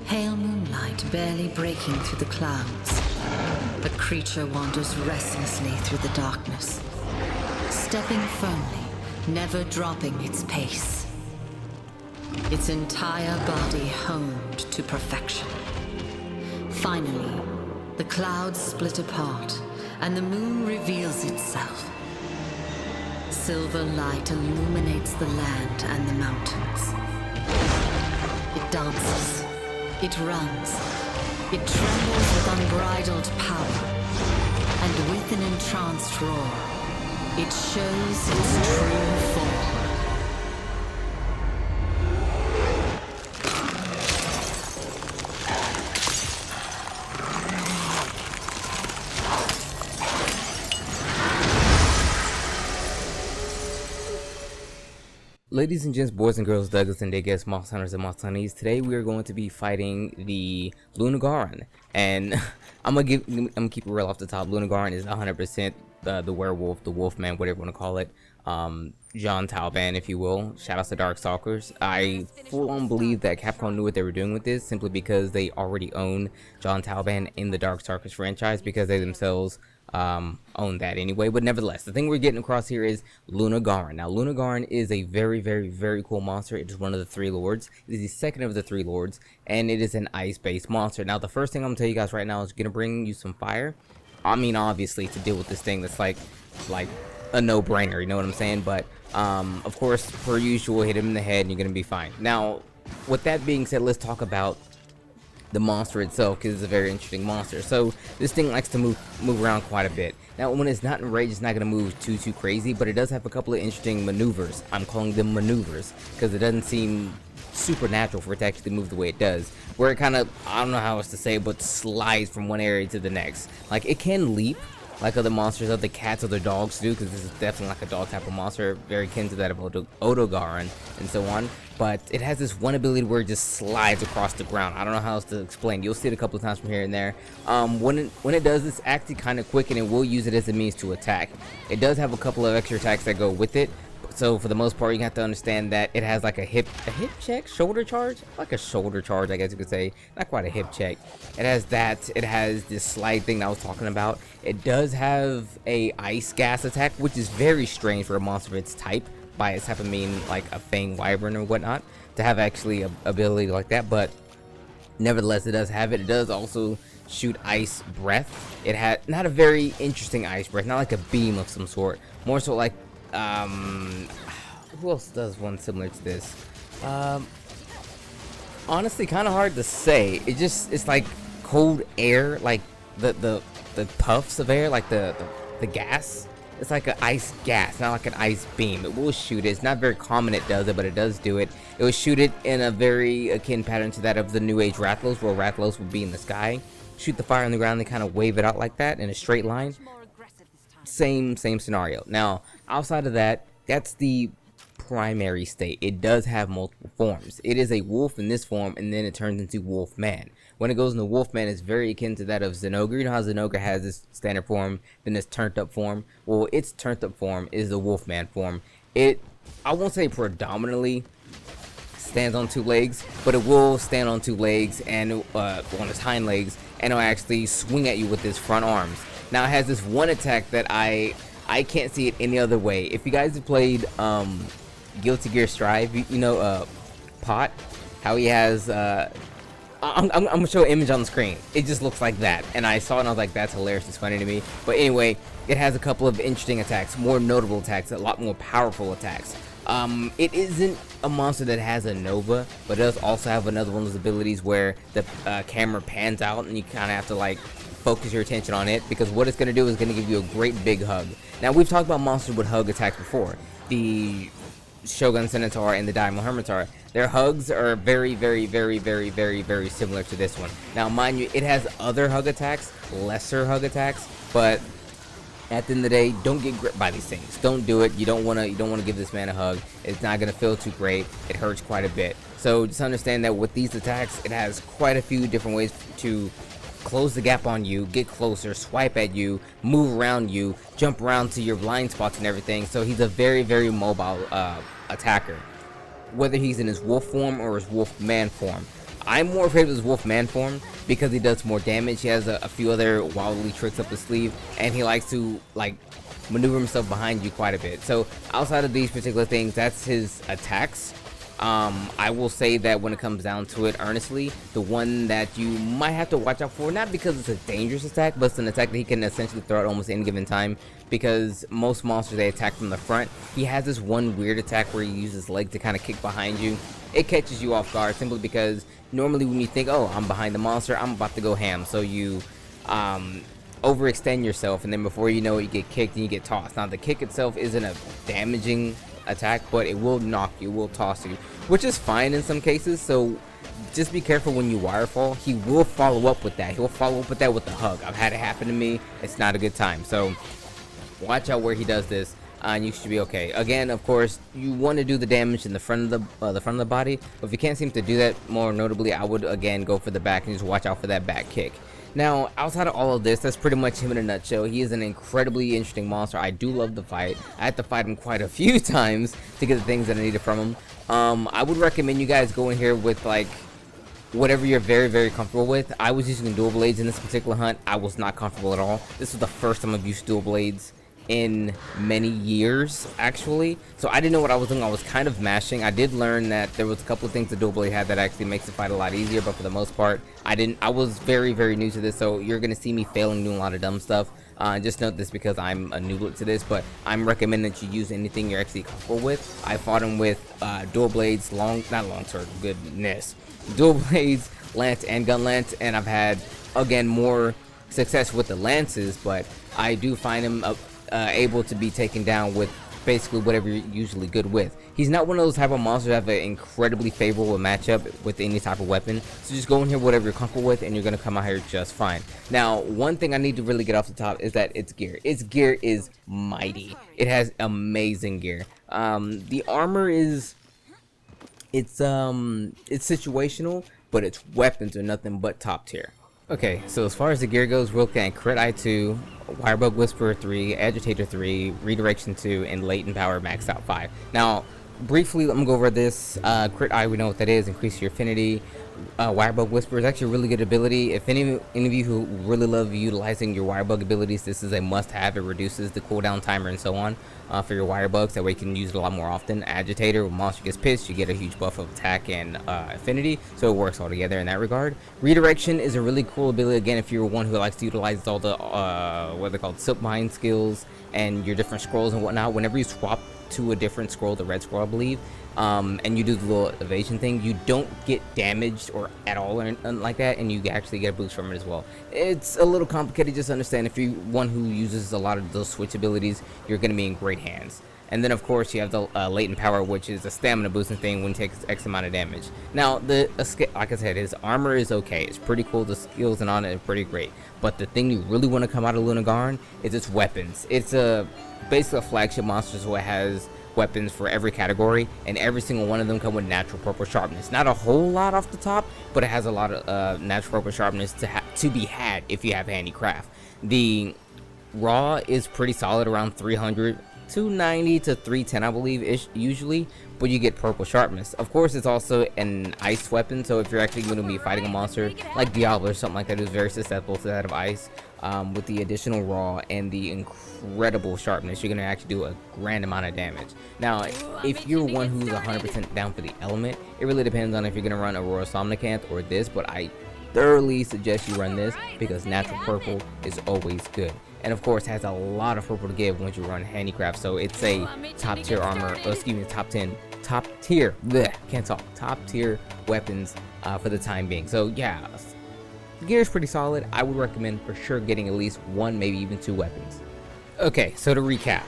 Pale moonlight barely breaking through the clouds. A creature wanders restlessly through the darkness, stepping firmly, never dropping its pace. Its entire body honed to perfection. Finally, the clouds split apart, and the moon reveals itself. Silver light illuminates the land and the mountains. It dances. It runs. It trembles with unbridled power. And with an entranced roar, it shows its true form. Ladies and gents, boys and girls, Douglas and Diggers, Moss Hunters and Moss Hunnies. Today we are going to be fighting the Lunagaron, and I'm gonna keep it real off the top. Lunagaron is 100% the werewolf, the wolfman, whatever you want to call it. John Talban, if you will. Shout out to Darkstalkers. I full on believe that Capcom knew what they were doing with this simply because they already own John Talban in the Darkstalkers franchise, because they themselves own that anyway. But nevertheless, the thing we're getting across here is Lunagaron. Now, Lunagaron is a very, very, very cool monster. It is one of the three lords. It is the second of the three lords, and it is an ice-based monster. Now, the first thing I'm gonna tell you guys right now is gonna bring you some fire. I mean, obviously, to deal with this thing that's like a no-brainer, you know what I'm saying? But of course, per usual, hit him in the head and you're gonna be fine. Now, with that being said, let's talk about the monster itself, because it's a very interesting monster. So this thing likes to move around quite a bit. Now, when it's not enraged, it's not going to move too crazy, but it does have a couple of interesting maneuvers. I'm calling them maneuvers because it doesn't seem supernatural for it to actually move the way it does, where it kind of, I don't know how else to say, but slides from one area to the next. Like, it can leap like other monsters, other cats, other dogs do, because this is definitely like a dog type of monster, very akin to that of Odogaron and so on. But it has this one ability where it just slides across the ground. I don't know how else to explain. You'll see it a couple of times from here and there. When it does, it's actually kind of quick, and it will use it as a means to attack. It does have a couple of extra attacks that go with it. So for the most part, you have to understand that it has like a hip check, shoulder charge, like a shoulder charge, I guess you could say. Not quite a hip check. It has that. It has this slide thing that I was talking about. It does have a ice gas attack, which is very strange for a monster of its type. By its type, I mean like a fang wyvern or whatnot, to have actually a ability like that. But nevertheless, it does have it. It does also shoot ice breath. It had not a very interesting ice breath, not like a beam of some sort. More so like who else does one similar to this? Honestly, kind of hard to say. It's like cold air, like the puffs of air, like the gas. It's like an ice gas, not like an ice beam. It will shoot it. It's not very common it does it, but it does do it. It will shoot it in a very akin pattern to that of the New Age Rathalos, where Rathalos would be in the sky, shoot the fire on the ground, and kind of wave it out like that in a straight line. Same scenario. Now, outside of that, that's the primary state. It does have multiple forms. It is a wolf in this form, and then it turns into Wolfman. When it goes into Wolfman, it's very akin to that of Zinogre. You know how Zinogre has this standard form, then this turned up form? Well, its turned up form is the Wolfman form. It, I won't say predominantly stands on two legs, but it will stand on two legs and on its hind legs, and it'll actually swing at you with its front arms. Now, it has this one attack that I can't see it any other way. If you guys have played Guilty Gear Strive, you know Pot, how he has I'm gonna show an image on the screen. It just looks like that, and I saw it and I was like, that's hilarious, it's funny to me. But anyway, it has a couple of interesting attacks, more notable attacks, a lot more powerful attacks. It isn't a monster that has a Nova, but it does also have another one of those abilities where the camera pans out and you kind of have to like focus your attention on it, because what it's going to do is going to give you a great big hug. Now, we've talked about monsters with hug attacks before. The Shogun Centaur and the Daimon Hermitaur. Their hugs are very similar to this one. Now, mind you, it has other hug attacks, lesser hug attacks, but at the end of the day, don't get gripped by these things. Don't do it. You don't want to give this man a hug. It's not going to feel too great. It hurts quite a bit. So just understand that with these attacks, it has quite a few different ways to close the gap on you, get closer, swipe at you, move around you, jump around to your blind spots and everything. So he's a very mobile attacker, whether he's in his wolf form or his wolf man form. I'm more afraid of his Wolfman form because he does more damage. He has a few other wildly tricks up his sleeve, and he likes to like maneuver himself behind you quite a bit. So outside of these particular things, that's his attacks. I will say that when it comes down to it, earnestly, the one that you might have to watch out for, not because it's a dangerous attack, but it's an attack that he can essentially throw at almost any given time, because most monsters, they attack from the front. He has this one weird attack where he uses his leg to kind of kick behind you. It catches you off guard simply because normally when you think, oh, I'm behind the monster, I'm about to go ham, so you overextend yourself, and then before you know it, you get kicked and you get tossed. Now the kick itself isn't a damaging attack, but it will knock you, will toss you, which is fine in some cases. So just be careful when you wire fall. He will follow up with that. He'll follow up with that with the hug. I've had it happen to me. It's not a good time. So watch out where he does this, and you should be okay. Again, of course, you want to do the damage in the front of the body, but if you can't seem to do that, more notably, I would again go for the back and just watch out for that back kick. Now, outside of all of this, that's pretty much him in a nutshell. He is an incredibly interesting monster. I do love the fight. I had to fight him quite a few times to get the things that I needed from him. I would recommend you guys go in here with like whatever you're very comfortable with. I was using dual blades in this particular hunt. I was not comfortable at all. This was the first time I've used dual blades in many years, actually, so I didn't know what I was doing. I was kind of mashing. I did learn that there was a couple of things the dual blade had that actually makes the fight a lot easier, but for the most part I was very new to this, so you're gonna see me failing, doing a lot of dumb stuff. Just note this because I'm a nooblet to this, but I'm recommending that you use anything you're actually comfortable with. I fought him with dual blades, not long sword, goodness, dual blades, lance, and gun lance, and I've had again more success with the lances, but I do find him able to be taken down with basically whatever you're usually good with. He's not one of those type of monsters that have an incredibly favorable matchup with any type of weapon, so just go in here whatever you're comfortable with and you're gonna come out here just fine. Now, one thing I need to really get off the top is that its gear is mighty. It has amazing gear. The armor is it's situational, but its weapons are nothing but top tier. Okay, so as far as the gear goes, we're looking at Crit Eye 2, Wirebug Whisperer 3, Agitator 3, Redirection 2, and Latent Power maxed out 5. Now, briefly, I'm going to go over this. Crit Eye, we know what that is, increase your affinity. Wirebug Whisperer is actually a really good ability. If any of you who really love utilizing your Wirebug abilities, this is a must-have. It reduces the cooldown timer and so on for your Wirebugs. That way you can use it a lot more often. Agitator, when monster gets pissed, you get a huge buff of attack and affinity, so it works all together in that regard. Redirection is a really cool ability, again, if you're one who likes to utilize all the, what they're called, silk mine skills and your different scrolls and whatnot. Whenever you swap to a different scroll, the red scroll I believe, and you do the little evasion thing, you don't get damaged or at all or anything like that, and you actually get a boost from it as well. It's a little complicated, just understand if you're one who uses a lot of those switch abilities, you're going to be in great hands. And then of course you have the latent power, which is a stamina boosting thing when it takes X amount of damage. Now like I said, his armor is okay, it's pretty cool, the skills and on it are pretty great, but the thing you really want to come out of Lunagaron is its weapons. It's basically a flagship monster, so it has weapons for every category, and every single one of them come with natural purple sharpness. Not a whole lot off the top, but it has a lot of natural purple sharpness to be had if you have handicraft. The raw is pretty solid, around 300, 290 to 310 I believe ish usually, but you get purple sharpness. Of course, it's also an ice weapon, so if you're actually going to be fighting a monster like Diablo or something like that who's very susceptible to that of ice, with the additional raw and the incredible sharpness, you're going to actually do a grand amount of damage. Now, if you're one who's 100% down for the element, it really depends on if you're going to run Aurora Somnicanth or this, but I thoroughly suggest you run this because natural purple is always good. And of course has a lot of purple to give once you run handicraft, so it's a top tier armor, top tier weapons for the time being. So yeah, the gear is pretty solid. I would recommend for sure getting at least one, maybe even two weapons. Okay, so to recap,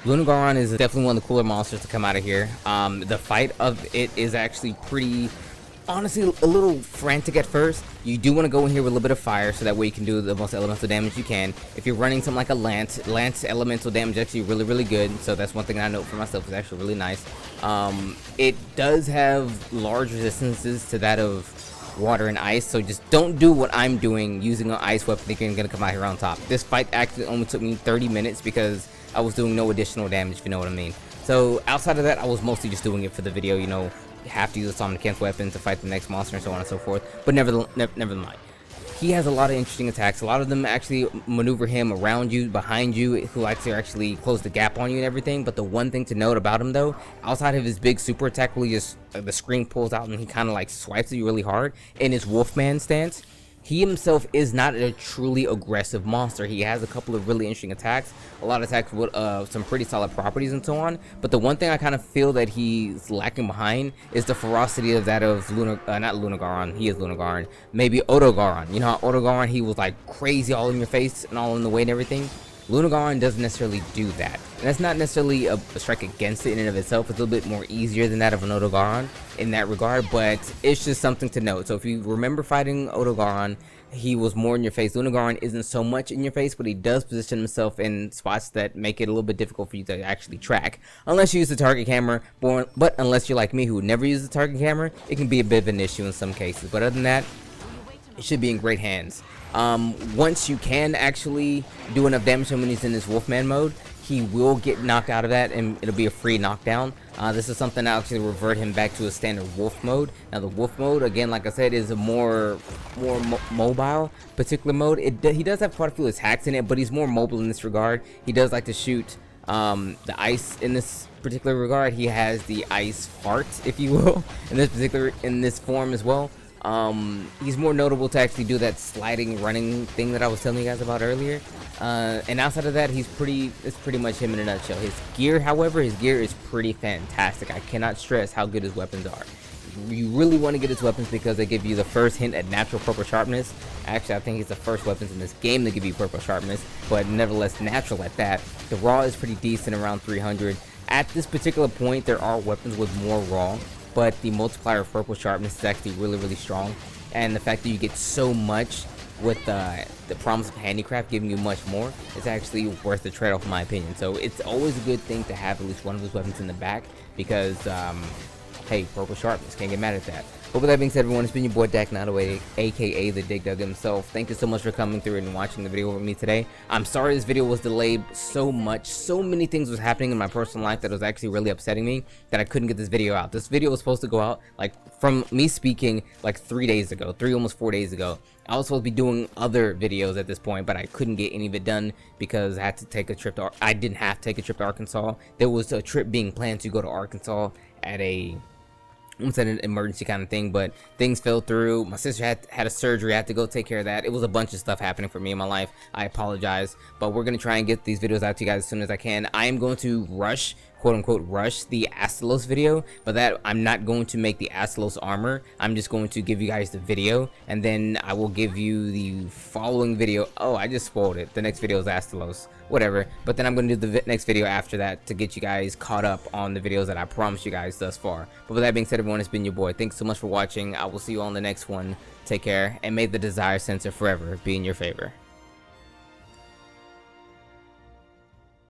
Lunagaron is definitely one of the cooler monsters to come out of here. The fight of it is actually pretty, honestly, a little frantic at first. You do want to go in here with a little bit of fire, so that way you can do the most elemental damage you can. If you're running something like a lance elemental damage is actually really good, so that's one thing I note for myself, is actually really nice. It does have large resistances to that of water and ice, so just don't do what I'm doing using an ice weapon thinking you're gonna come out here on top. This fight actually only took me 30 minutes because I was doing no additional damage, if you know what I mean. So outside of that, I was mostly just doing it for the video, you know, have to use a summon against weapons to fight the next monster and so on and so forth. But never mind. He has a lot of interesting attacks. A lot of them actually maneuver him around you, behind you, who likes to actually close the gap on you and everything. But the one thing to note about him though, outside of his big super attack where he just the screen pulls out and he kind of like swipes at you really hard in his Wolfman stance, he himself is not a truly aggressive monster. He has a couple of really interesting attacks, a lot of attacks with some pretty solid properties and so on. But the one thing I kind of feel that he's lacking behind is the ferocity of that of not Lunagaron, he is Lunagaron, maybe Odogaron. You know how Odogaron, he was like crazy all in your face and all in the way and everything? Lunagaron doesn't necessarily do that. And that's not necessarily a strike against it in and of itself. It's a little bit more easier than that of an Odogaron in that regard, but it's just something to note. So if you remember fighting Odogaron, he was more in your face. Lunagaron isn't so much in your face, but he does position himself in spots that make it a little bit difficult for you to actually track. Unless you use the target camera, but unless you're like me who never uses the target camera, it can be a bit of an issue in some cases. But other than that, it should be in great hands. Once you can actually do enough damage to him when he's in this Wolfman mode, he will get knocked out of that and it'll be a free knockdown. This is something that actually revert him back to a standard wolf mode. Now the wolf mode, again, like I said, is a more mobile particular mode. He does have quite a few attacks in it, but he's more mobile in this regard. He does like to shoot the ice in this particular regard. He has the ice fart, if you will, in this form as well. He's more notable to actually do that sliding running thing that I was telling you guys about earlier, and outside of that, it's pretty much him in a nutshell. His gear, however, is pretty fantastic. I cannot stress how good his weapons are. You really want to get his weapons because they give you the first hint at natural purple sharpness. Actually, I think it's the first weapons in this game that give you purple sharpness, but nevertheless natural at that. The raw is pretty decent, around 300. At this particular point, there are weapons with more raw, but the multiplier of purple sharpness is actually really strong, and the fact that you get so much with the promise of handicraft giving you much more, it's actually worth the trade-off in my opinion. So it's always a good thing to have at least one of those weapons in the back because hey, purple sharpness, can't get mad at that. But with that being said, everyone, it's been your boy Dak Notaway, aka the Dig Dug himself. Thank you so much for coming through and watching the video with me today. I'm sorry this video was delayed so much. So many things was happening in my personal life that was actually really upsetting me that I couldn't get this video out. This video was supposed to go out, like, from me speaking, like 3 days ago, almost 4 days ago. I was supposed to be doing other videos at this point, but I couldn't get any of it done because I had to take a trip to, I didn't have to take a trip to Arkansas. There was a trip being planned to go to Arkansas at almost an emergency kind of thing, but things fell through. My sister had a surgery. I had to go take care of that. It was a bunch of stuff happening for me in my life. I apologize, but we're gonna try and get these videos out to you guys as soon as I can. I am going to rush, quote unquote, rush the Astalos video, but that I'm not going to make the Astalos armor. I'm just going to give you guys the video, and then I will give you the following video. Oh, I just spoiled it. The next video is Astalos, whatever. But then I'm going to do the next video after that to get you guys caught up on the videos that I promised you guys thus far. But with that being said, everyone, it's been your boy. Thanks so much for watching. I will see you on the next one. Take care, and may the desire sensor forever be in your favor.